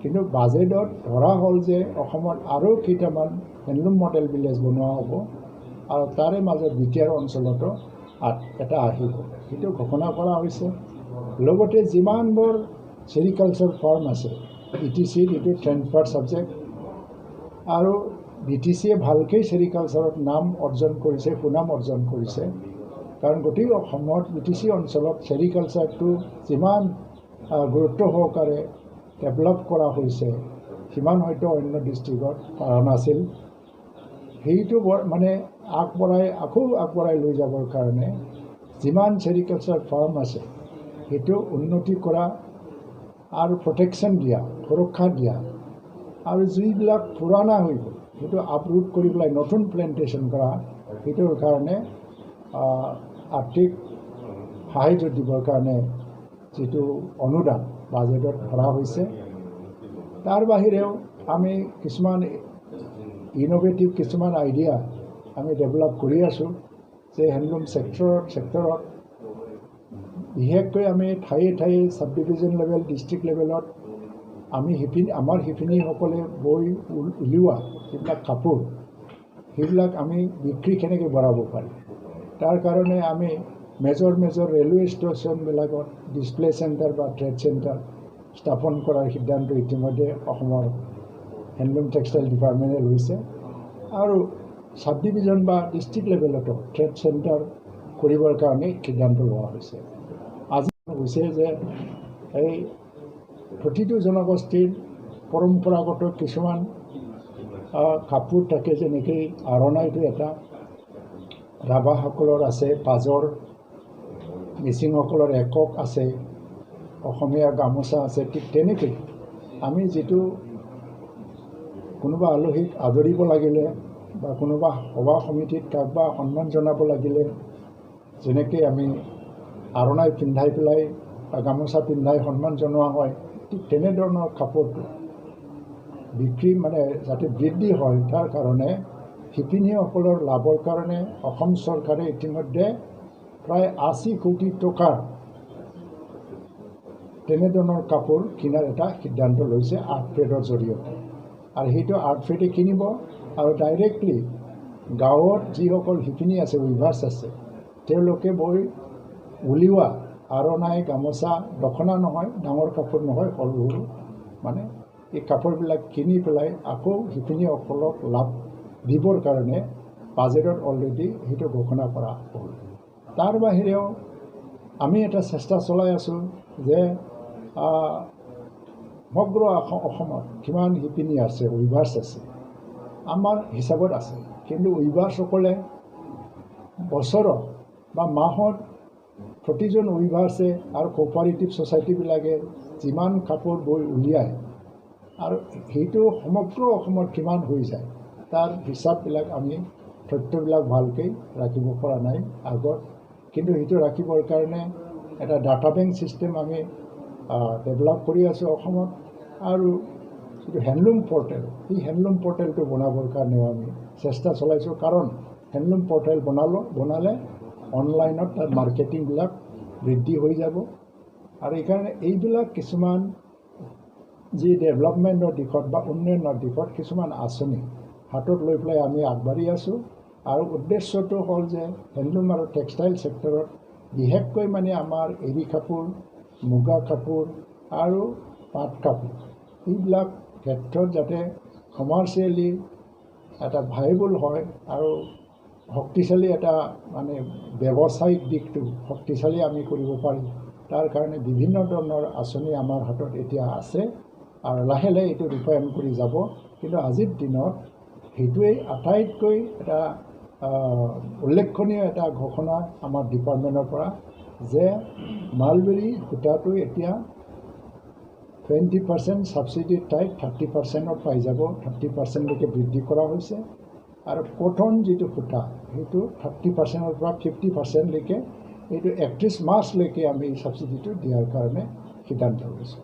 কিন্তু বাজেটত ধৰা হ'ল যে অসমত আৰু কেইটামান হেণ্ডলুম মডেল ভিলেজ বনোৱা হ'ব আৰু তাৰে মাজত বিটিআৰ অঞ্চলতো এটা আহিব, সেইটো ঘোষণা কৰা হৈছে। লগতে যিমানবোৰ চেৰিকালচাৰ ফাৰ্ম আছে BTCত এইটো ট্ৰেন্সফাৰ ছাবজেক্ট, আৰু BTCয়ে ভালকৈ চেৰিকালচাৰত নাম অৰ্জন কৰিছে, সুনাম অৰ্জন কৰিছে। কাৰণ গোটেই অসমত BTC অঞ্চলত চেৰিকালচাৰটো যিমান গুৰুত্ব সহকাৰে ডেভেলপ কৰা হৈছে সিমান হয়তো অন্য ডিষ্ট্ৰিক্টত পৰা নাছিল। সেইটো মানে আগবঢ়াই লৈ যাবৰ কাৰণে যিমান চেৰিকালচাৰ ফাৰ্ম আছে সেইটো উন্নতি কৰা আৰু প্ৰটেকশ্যন দিয়া, সুৰক্ষা দিয়া, আৰু যিবিলাক পুৰণা হৈ গ'ল সেইটো আপৰুট কৰি পেলাই নতুন প্লেণ্টেশ্যন কৰা, সেইটোৰ কাৰণে আৰ্থিক সাহাৰ্য দিবৰ কাৰণে যিটো অনুদান বাজেটত ধৰা হৈছে। তাৰ বাহিৰেও আমি কিছুমান ইন'ভেটিভ কিছুমান আইডিয়া আমি ডেভেলপ কৰি আছোঁ যে হেণ্ডলুম ছেক্টৰত বিশেষকৈ আমি ঠায়ে ছাব ডিভিজন লেভেল, ডিষ্ট্ৰিক্ট লেভেলত আমি আমাৰ শিপিনীসকলে বৈ উলিওৱা যিবিলাক কাপোৰ সেইবিলাক আমি বিক্ৰী কেনেকৈ বঢ়াব পাৰি, তাৰ কাৰণে আমি মেজৰ ৰেলৱে ষ্টেচনবিলাকত ডিছপ্লে চেণ্টাৰ বা ট্ৰেড চেণ্টাৰ স্থাপন কৰাৰ সিদ্ধান্ত ইতিমধ্যে অসমৰ হেণ্ডলুম টেক্সটাইল ডিপাৰ্টমেণ্টে লৈছে, আৰু ছাব ডিভিজন বা ডিষ্ট্ৰিক্ট লেভেলতো ট্ৰেড চেণ্টাৰ কৰিবৰ কাৰণে সিদ্ধান্ত লোৱা হৈছে। আজি হৈছে যে এই প্ৰতিটো জনগোষ্ঠীৰ পৰম্পৰাগত কিছুমান কাপোৰ থাকে, যেনেকৈ আৰণাইটো এটা, ৰাভাসকলৰ আছে পাজৰ, মিচিংসকলৰ একক আছে, অসমীয়া গামোচা আছে। ঠিক তেনেকৈ আমি যিটো কোনোবা আলহীক আদৰিব লাগিলে বা কোনোবা সভা সমিতিত কাৰোবা সন্মান জনাব লাগিলে যেনেকৈ আমি আৰণাই পিন্ধাই পেলাই বা গামোচা পিন্ধাই সন্মান জনোৱা হয়, ঠিক তেনেধৰণৰ কাপোৰটো বিক্ৰী মানে যাতে বৃদ্ধি হয় তাৰ কাৰণে শিপিনীসকলৰ লাভৰ কাৰণে অসম চৰকাৰে ইতিমধ্যে প্ৰায় 80 কোটি টকাৰ তেনেধৰণৰ কাপোৰ কিনাৰ এটা সিদ্ধান্ত লৈছে আৰ্টফেডৰ জৰিয়তে। আৰু সেইটো আৰ্টফেডে কিনিব আৰু ডাইৰেক্টলি গাঁৱত যিসকল শিপিনী আছে, উইভাৰ্ছ আছে, তেওঁলোকে বৈ উলিওৱা আৰণাই, গামোচা, দখনা নহয়, ডাঙৰ কাপোৰ নহয়, সৰু মানে এই কাপোৰবিলাক কিনি পেলাই আকৌ শিপিনীসকলক লাভ দিবৰ কাৰণে বাজেটত অলৰেডি সেইটো ঘোষণা কৰা হ'ল। তাৰ বাহিৰেও আমি এটা চেষ্টা চলাই আছোঁ যে সমগ্ৰ অসমত কিমান শিপিনী আছে, উইভাৰ্ছ আছে, আমাৰ হিচাপত আছে, কিন্তু উইভাৰ্ছসকলে বছৰত বা মাহত প্ৰতিজন উইভাৰ্ছে আৰু কোঅপাৰেটিভ ছ'চাইটিবিলাকে যিমান কাপোৰ বৈ উলিয়ায় আৰু সেইটো সমগ্ৰ অসমত কিমান হৈ যায় তাৰ হিচাপবিলাক আমি তথ্যবিলাক ভালকৈ ৰাখিব পৰা নাই আগত, কিন্তু সেইটো ৰাখিবৰ কাৰণে এটা ডাটা বেংক ছিষ্টেম আমি ডেভেলপ কৰি আছোঁ অসমত। আৰু যিটো হেণ্ডলুম পৰ্টেল, সেই হেণ্ডলুম পৰ্টেলটো বনাবৰ কাৰণেও আমি চেষ্টা চলাইছোঁ, কাৰণ হেণ্ডলুম পৰ্টেল বনালে অনলাইনত তাৰ মাৰ্কেটিংবিলাক বৃদ্ধি হৈ যাব। আৰু এইকাৰণে এইবিলাক কিছুমান যি ডেভেলপমেণ্টৰ দিশত বা উন্নয়নৰ দিশত কিছুমান আঁচনি হাতত লৈ পেলাই আমি আগবাঢ়ি আছোঁ। আৰু উদ্দেশ্যটো হ'ল যে হেণ্ডলুম আৰু টেক্সটাইল ছেক্টৰত বিশেষকৈ মানে আমাৰ এৰী কাপোৰ, মুগা কাপোৰ আৰু পাট কাপোৰ এইবিলাক ক্ষেত্ৰত যাতে কমাৰ্চিয়েলি এটা ভাইবল হয় আৰু শক্তিশালী এটা মানে ব্যৱসায়িক দিশটো শক্তিশালী আমি কৰিব পাৰোঁ, তাৰ কাৰণে বিভিন্ন ধৰণৰ আঁচনি আমাৰ হাতত এতিয়া আছে আৰু লাহে লাহে এইটো ৰূপায়ণ কৰি যাব। কিন্তু আজিৰ দিনত সেইটোৱেই আটাইতকৈ এটা উল্লেখনীয় এটা ঘোষণা আমাৰ ডিপাৰ্টমেণ্টৰ পৰা যে মালবেৰী সূতাটো এতিয়া 20% ছাবচিডিৰ ঠাইত 30%ত পাই যাব, 30%লৈকে বৃদ্ধি কৰা হৈছে। আৰু কটন যিটো সূতা সেইটো 30%ৰ পৰা 50%লৈকে এইটো 31 মাৰ্চলৈকে আমি ছাবচিডিটো দিয়াৰ কাৰণে সিদ্ধান্ত লৈছোঁ।